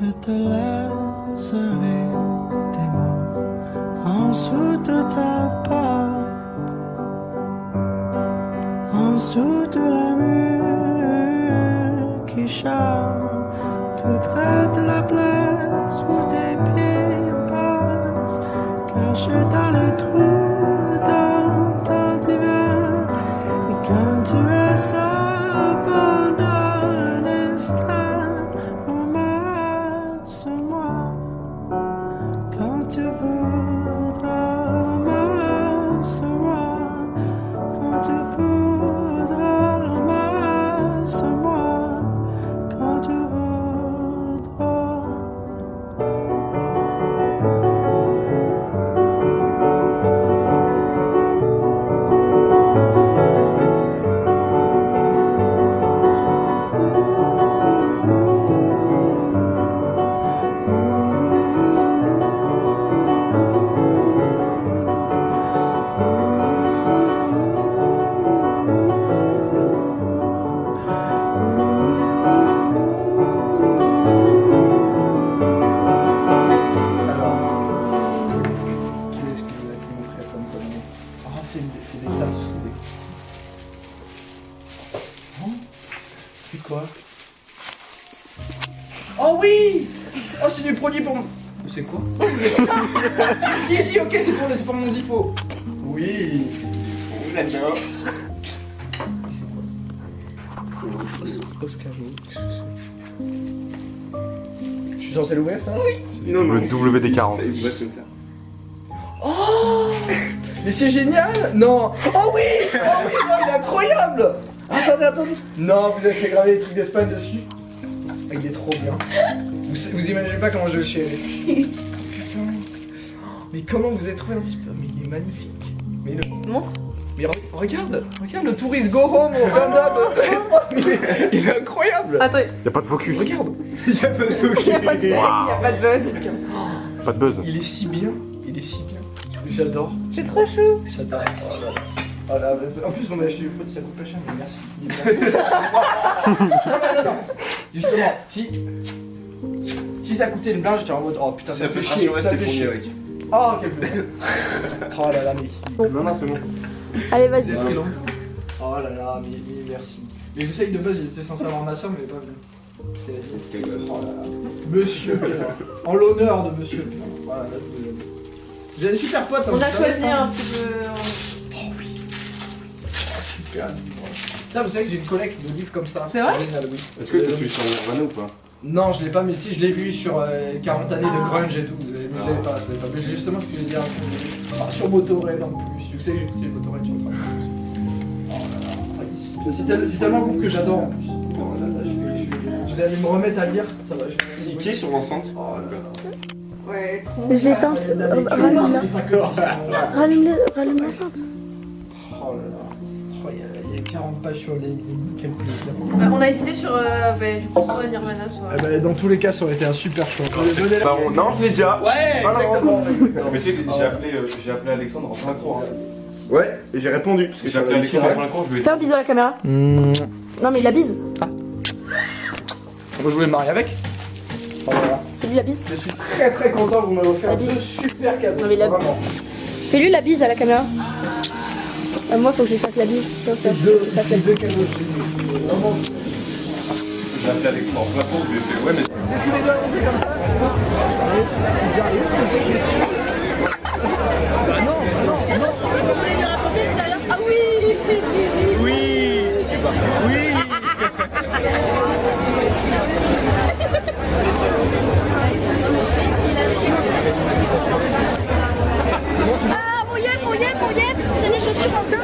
Je te laisserai tes mots en dessous de ta porte, en dessous de la mur qui chante, tout près de la place où tes pieds passent, caché dans les trous dans ton divan. Et quand tu es abandonné, ramasse-moi quand tu voudras, ramasse-moi quand tu voudras, ramasse-moi quand tu voudras. Qui est-ce que vous avez pu m'offrir comme connerie? Ah, c'est des tasses ou c'est des... Hein? C'est quoi? Oh oui! Oh, c'est du produit pour... C'est quoi? Si, ok, c'est pour mon zippo. Oui. Let's go. C'est quoi? Oscar, qu'est-ce que c'est? Je suis censé l'ouvrir, ça? Oui. Non, non. Le WD-40. C'est une boîte comme ça. Oh! Mais c'est génial! Non! Oh oui! Oh oui, non, il est incroyable! Attendez! Non, vous avez fait graver des trucs d'Espagne dessus? Ah, il est trop bien. Vous imaginez pas comment je le chéris. Putain. Mais comment vous avez trouvé un zipper? Mais il est magnifique. Mais Montre. mais regarde le touriste go home au Vendab. Il est incroyable. Attends, Y'a pas de focus. Regarde. Il y a pas de focus. il n'y a pas de buzz. Pas de buzz. Il est si bien. J'adore. C'est trop chou. J'adore. Voilà. En plus, on m'a acheté le produit, ça coûte pas cher, mais merci. Non. Justement, si ça coûtait une blinde, j'étais en mode oh putain, Ça peut fait te chier, rassurer, ça c'était fait fourni chier. avec. Oh, quel plaisir. Oh là là, mais Non, non, c'est bon. Allez, vous vas-y. avez pris longtemps. Oh là là, mais merci. Mais vous savez que de base, j'étais censé avoir ma soeur, mais elle est pas venue. Parce qu'elle a dit. Quel gosse. Oh là là. Monsieur Pierre. En l'honneur de Monsieur Pierre. Voilà, là, vous avez des super potes. hein, On a vous savez choisi ça un petit peu. Oh oui. Oh, super livre. Ça, vous savez que j'ai une collecte de livres comme ça. C'est vrai Original, oui. Est-ce que t'as suivi sur Nirvana ou pas? Non, je l'ai pas, mais si, je l'ai vu sur 40 années de grunge et tout. Mais je l'avais pas, Mais justement, ce que je vais dire, sur Motorhead en plus. Je sais que j'ai écouté Motorhead sur le podcast. Oh là là, ici. C'est tellement un groupe que j'adore en plus. Oh là là, vous allez me remettre à lire, ça va. Qui est sur l'enceinte? Oh là là. Ouais, Je l'ai éteinte. Rallume-la. Rallume l'enceinte. Oh là là. Oh, il y a 40 pages sur les lignes, quel plaisir. On a hésité sur du coup, soit Nirvana, soit. Eh ben, dans tous les cas, ça aurait été un super choix. Bah, non, je l'ai déjà. Ouais, Ah, non. exactement. Mais tu sais, j'ai appelé Alexandre en plein cours. Hein. Ouais, et j'ai répondu. Parce que J'ai appelé Alexandre en plein cours, je lui ai dit. Fais un bisou à la caméra. Non, mais il la bise. On va jouer Marie avec. Oh là là. Fais-lui la bise. Je suis très très content que vous m'avez offert La deux bise. super cadeaux. Non, mais la- Vraiment. Fais-lui la bise à la caméra. Moi, faut que je lui fasse la bise. Tiens, ça. C'est deux, Je lui fasse la c'est deux bise. cadeaux. Vraiment. J'ai appelé Alexandre en plein cours, je lui ai fait ouais, mais. Vous êtes tous les deux allongés comme ça. Ils arrivent. Bah non. Ah oui. Ah, mouillette, c'est des chaussures en plein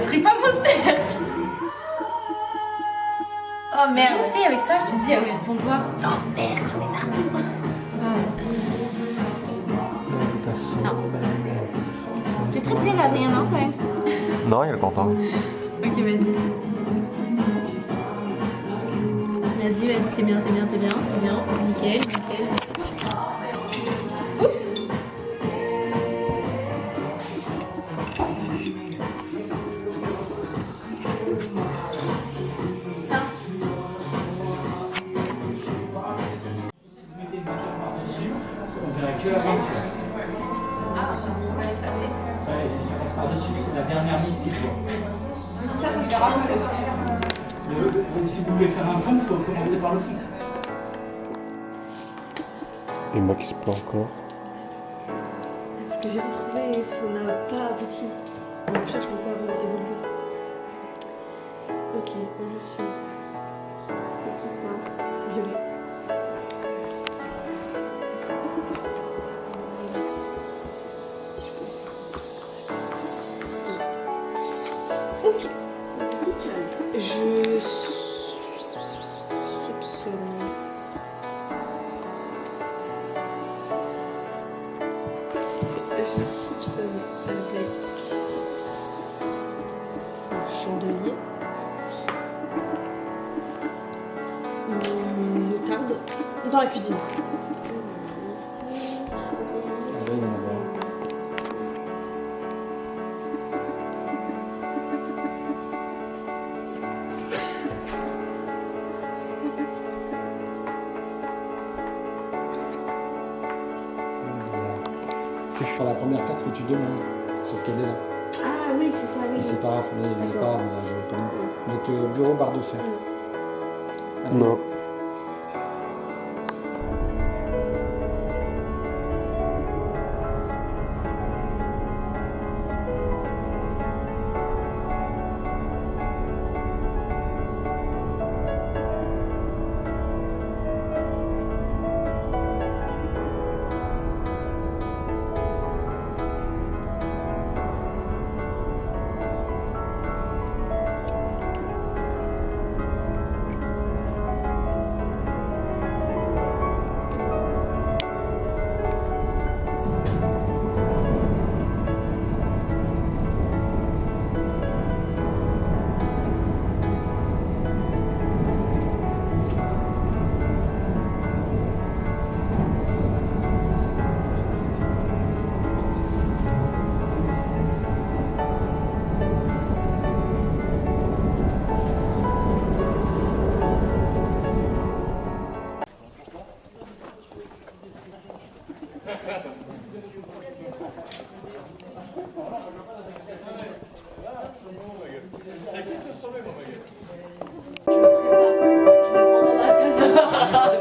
détruis pas mon cercle. Oh merde. Fais avec ça, je te dis, au lieu de ton doigt. Oh merde, j'en ai partout. C'est pas grave. Tiens. T'es très bien lavé, non, quand même? Non, il y a le content. Ok, vas-y. Vas-y, t'es bien. Nickel. Oups. Tiens. On verra que avant. Ah, on va effacer. Ouais, si ça passe par-dessus, c'est la dernière liste qu'il faut. Ça se verra parce que... Si vous voulez faire un fond, il faut commencer par le fond. Et moi qui se plaint encore. Parce que j'ai retrouvé, ça n'a pas abouti. La recherche n'a pas évolué. Ok, je suis. C'est qui toi? Violet. Ok. Je soupçonne. Je soupçonne avec un chandelier, une moutarde dans la cuisine. C'est sur la première carte que tu demandes, sauf qu'elle est là. Ah oui, c'est ça, Et oui. c'est pas grave, mais il n'est pas grave, je connais. Donc bureau barre de fer. Allez. Non.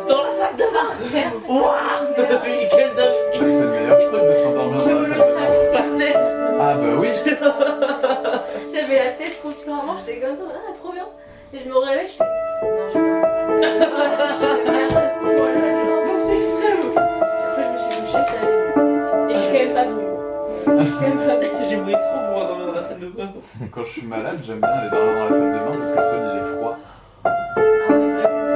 Dans la salle de bain. Quel dingue. C'est le meilleur truc de s'endormir dans la salle de bain. Ah bah oui. J'avais la tête contre moi, j'étais comme ça, ah trop bien. Et je me réveille, je fais non, j'ai pas c'est extrême. Après je me suis couchée, ça allait. Et je suis quand même pas venue. J'ai voulu trop voir dans la salle de bain. Quand je suis malade, j'aime bien aller dormir dans la salle de bain parce que le sol il est froid. Ah oui, vraiment,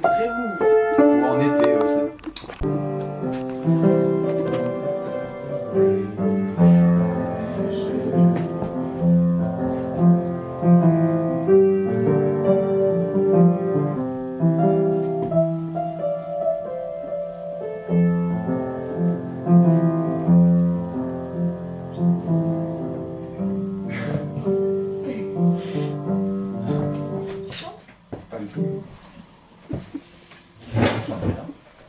Très mou. Ou en été aussi. Pas du tout.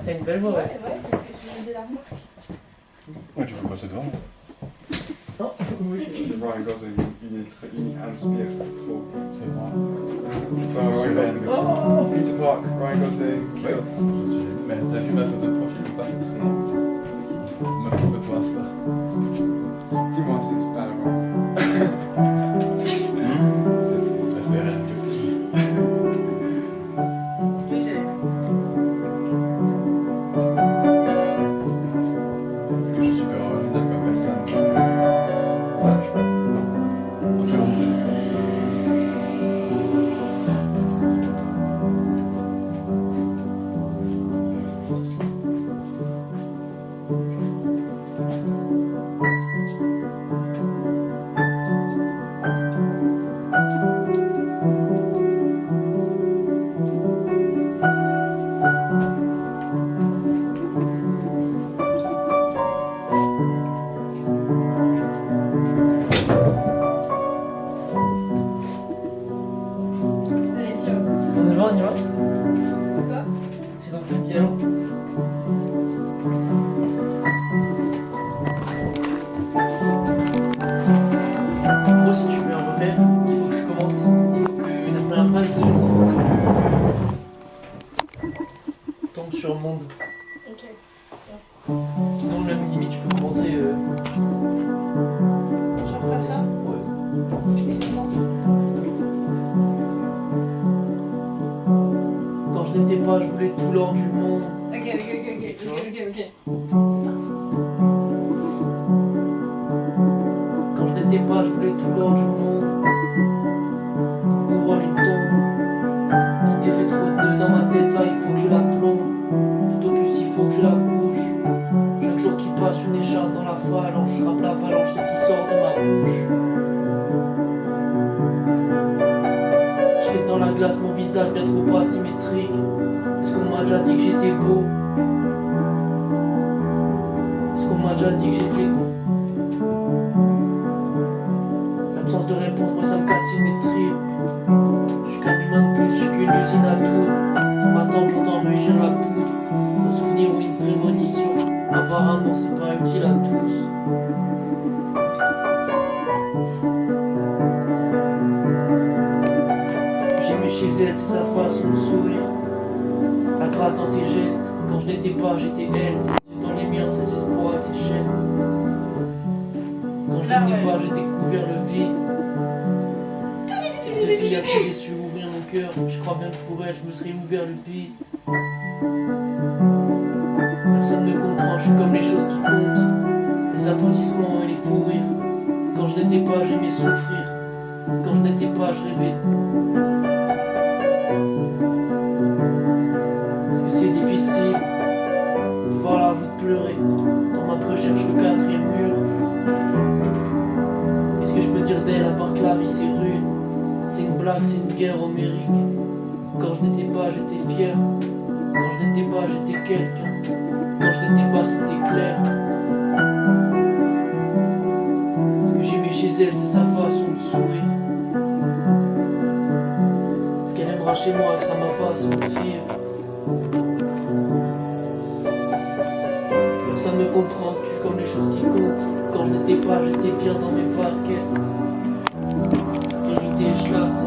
T'as une belle voix, ouais. c'est ce que je disais là. Ouais, tu peux passer devant. Non, oui, C'est Ryan Gosling, il inspire trop. C'est moi. C'est toi, Ryan Gosling. Oh. Peter Park, Ryan Gosling. Ouais, je suis. Mais t'as vu ma photo de profil ou pas? Non. C'est qui? Ma photo Insta. Dis-moi si c'est pas le bon. C'est tout. Ça fait rien que ça. Oui, j'ai. Parce que je suis super heureux d'être ma personne. Ouais, je sais pas. secondes. Ok. Sinon, même limite, je peux commencer. Genre comme ça. Ouais. Quand je n'étais pas, je voulais tout l'or du monde. Ok. C'est parti. Quand je n'étais pas, je voulais tout l'or du monde. Une couronne, une tombe. Tout est fait trop de nœuds dans ma tête, là, il faut que je la plombe. Tout au plus, il faut que je la couche. Chaque jour qui passe, une écharpe dans la phalange. Je rappe l'avalanche, ce qui sort de ma bouche. Je fais dans la glace mon visage bien trop asymétrique. Est-ce qu'on m'a déjà dit que j'étais beau? Est-ce qu'on m'a déjà dit que j'étais beau? L'absence de réponse, moi ça me calcine les tripes. Je suis qu'un humain de plus, je suis qu'une usine à tout. Dans ma tente, j'entends rugir la poudre. Un souvenir ou une prémonition. Apparemment, c'est pas utile à tous. J'aimais chez elle, c'est sa façon de sourire. La grâce dans ses gestes. Quand je n'étais pas, j'étais elle. C'est dans les miens, ses espoirs et ses chaînes. Quand je n'étais pas, j'ai découvert le vide. Deux filles à qui j'ai su ouvrir mon cœur. Je crois bien que pour elle, je me serais ouvert le bide. Personne ne comprend, je suis comme les choses qui comptent. Les applaudissements et les fous rires. Quand je n'étais pas, j'aimais souffrir. Quand je n'étais pas, je rêvais. Parce que c'est difficile de voir la joue de pleurer. Dans ma recherche le quatrième mur. Qu'est-ce que je peux dire d'elle à part que la vie c'est rude? C'est une blague, c'est une guerre homérique. Quand je n'étais pas, j'étais fier. Quand je n'étais pas, j'étais quelqu'un. Quand je n'étais pas, c'était clair. Ce que j'aimais chez elle, c'est sa façon de sourire. Ce qu'elle aimera chez moi sera ma façon de vivre. Personne ne comprend, je suis comme les choses qui comptent. Quand je n'étais pas, j'étais bien dans mes baskets. Vérité, je lasse.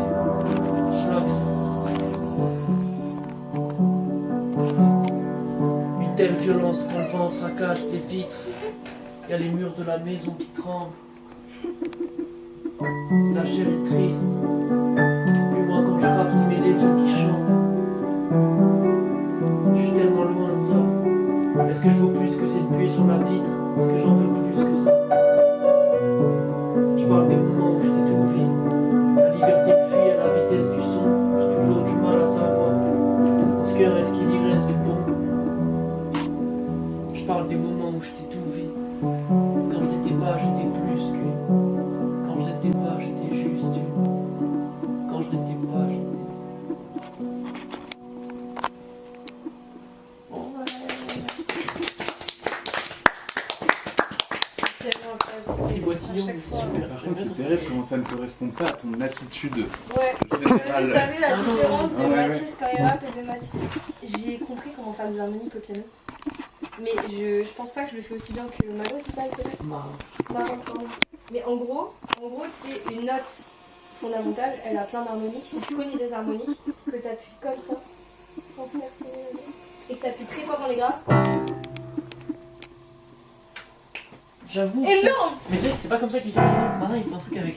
Une telle violence quand le vent fracasse les vitres. Il y a les murs de la maison qui tremblent. La chair est triste. C'est plus moi quand je rappe, c'est mes lésions qui chantent. Je suis tellement loin de ça. Est-ce que je vaux plus que cette buée sur la vitre? Est-ce que j'en veux plus que ça? Je parle des moments où je t'ai tout vu. La liberté fuit à la vitesse du son. J'ai toujours du mal à savoir. Dans ce cœur, est-ce qu'il y reste du bon? Je parle des moments où je t'ai tout vu. Quand je n'étais pas, j'étais plus qu'une. Quand je n'étais pas, j'étais juste une. Quand je n'étais pas, j'étais... C'est boitillon, mais c'est super. Par contre, c'est terrible comment ça ne correspond pas à ton attitude Ouais. générale. T'as vu la différence de Ouais, ouais. Mathis quand il rappe et de Mathis? J'ai compris comment faire des harmoniques au piano. Mais je pense pas que je le fais aussi bien que Mago, c'est ça, il s'appelle? Marron, pardon. Mais en gros, c'est une note fondamentale, elle a plein d'harmoniques. Si tu connais des harmoniques, que t'appuies comme ça, sans percer, et que t'appuies très fort dans les graves. J'avoue. Énorme! Mais c'est pas comme ça qu'il fait. Marin, il fait un truc avec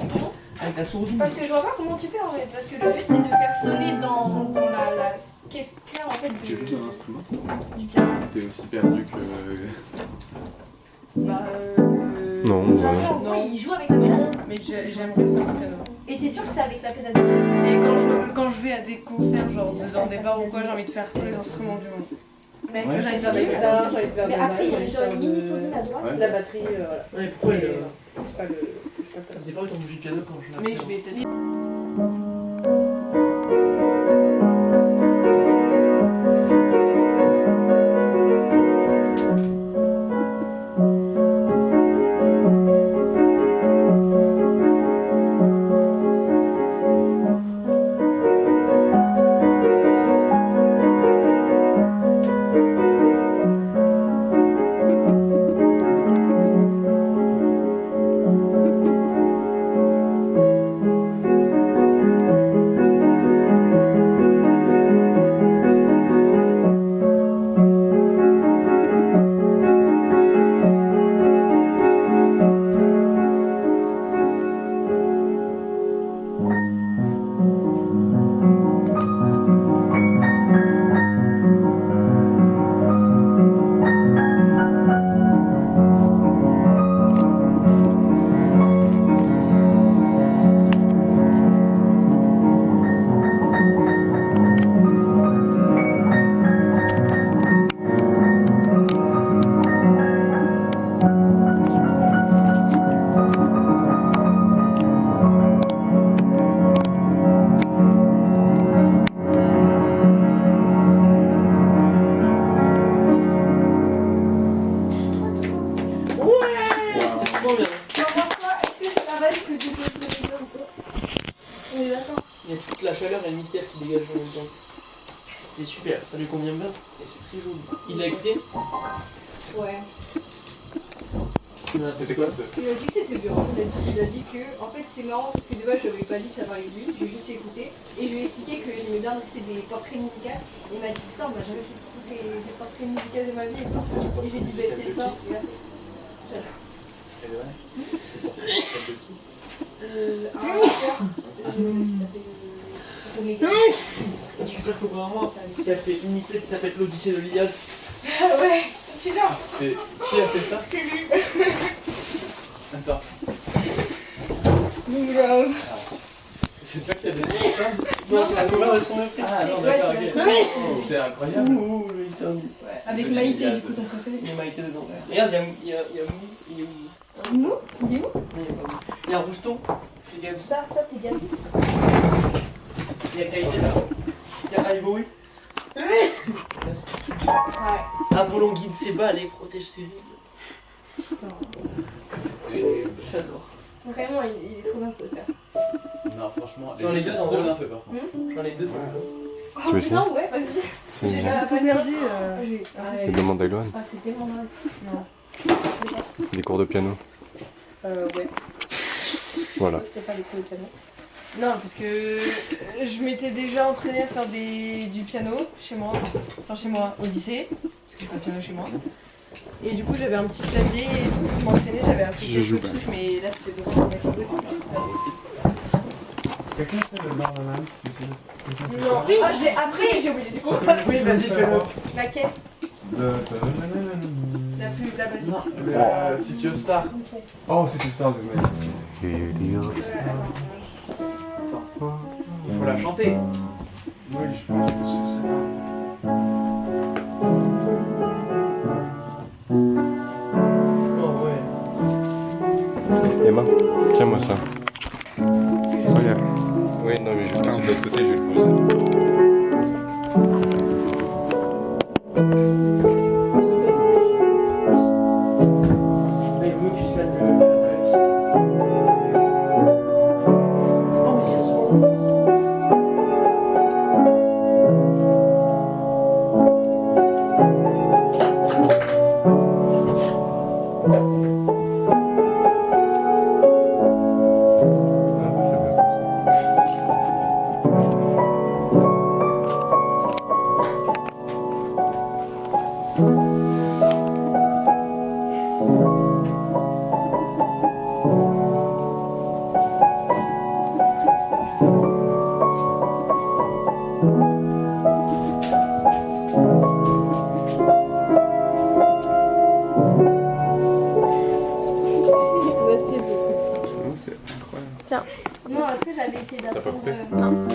la sourdine. Parce que je vois pas comment tu fais en fait. Parce que le but c'est de faire sonner dans la caisse claire en fait Tu joues d'un instrument? du piano. T'es aussi perdu que. Bah, Non, Genre, ouais. en gros, il joue avec le piano. mais j'aimerais faire du piano. Et t'es sûr que c'est avec la pédale? Et quand je vais à des concerts, genre dans des bars ou quoi, j'ai envie de faire tous les instruments du monde. Mais Ouais. c'est J'ai envie de ça. faire des guitares, j'ai envie de faire Mais des après il y a basses, genre une j'ai mini envie de sourdine à droite. Ouais. la batterie, voilà. Ouais, pourquoi Et, il. c'est pas le. Ça faisait pas autant bouger le piano quand je l'ai Mais appris, je vais tester. On est d'accord. Il y a toute la chaleur et le mystère qui dégage en même temps. C'est super, ça lui convient bien et c'est très joli. Il l'a écouté? Ouais. C'était quoi ce. Il a dit que c'était bien. Il a dit que, en fait, c'est marrant parce que de base, je n'avais pas dit que ça parlait de lui. Je lui ai juste écouté et je lui ai expliqué que j'aimais bien écouter des portraits musicaux. Et il m'a dit putain, on m'a jamais fait écouter des portraits musicaux de ma vie et tout. Et je lui ai dit, bah, c'est le tien. Et là, j'adore. Elle est vraie. C'est pour ça que ça s'appelle qui. Un rappeur qui s'appelle Omega. Je suis sûr que vraiment, qui a fait une mixtape qui s'appelle l'Odyssée de l'Iliade. Ah ouais, tu l'as. C'est. Qui a fait ça? C'est lui. Attends. C'est toi qui as décidé ça? Non, c'est la cover de son reprise. Ah non, Ouais, d'accord, c'est ok. la C'est incroyable. Ouh, le Hilton. Avec Maïté, du coup, ton préféré. Il y a Maïté dedans. Regarde, il y a Mou. Il est où? Mou? Il est où? Non, il y a pas Mou. Il y a Rouston. C'est Gabi. Ça c'est Gabi. Il y a Kaïté là. Il y a Ivory. Ouais. Apollon guide ses balles et protège ses rides. Putain. J'adore. Vraiment, il est trop bien ce poster. Non, franchement, J'en ai deux dans trop le- bien fait par contre. J'en ai deux. Oh Tu veux putain, ouais, vas-y. C'est J'ai une- pas perdu. Je demande à Eloane. Ah, c'est tellement mal. Non. Des cours de piano. Ouais. Voilà. C'était pas les coups de piano. Non, parce que je m'étais déjà entraînée à faire du piano chez moi. Enfin, chez moi, au lycée. Parce que je fais piano chez moi. Et du coup, j'avais un petit clavier et tout. Je m'entraînais, j'avais appris Je joue quelques pas. trucs, mais là, c'était 2 ans de mettre Quelqu'un sait le Northern tu sais? Non, Oui, après, j'ai oublié du coup. Oui, vas-y, fais-le. Laquelle? la plus la basique. Non, City of Star. Oh, c'est tout ça, c'est magnifique. Il faut la chanter. Oui, je pense que c'est ça. Oh ouais. Emma, tiens-moi ça. Regarde. Oui, non, mais je vais le laisser de l'autre côté, je vais le poser. Mais il veut que tu se mettes le. Oh, mais c'est son. C'est incroyable. Non, après, j'avais essayé T'as pas d'apprendre. coupé Non.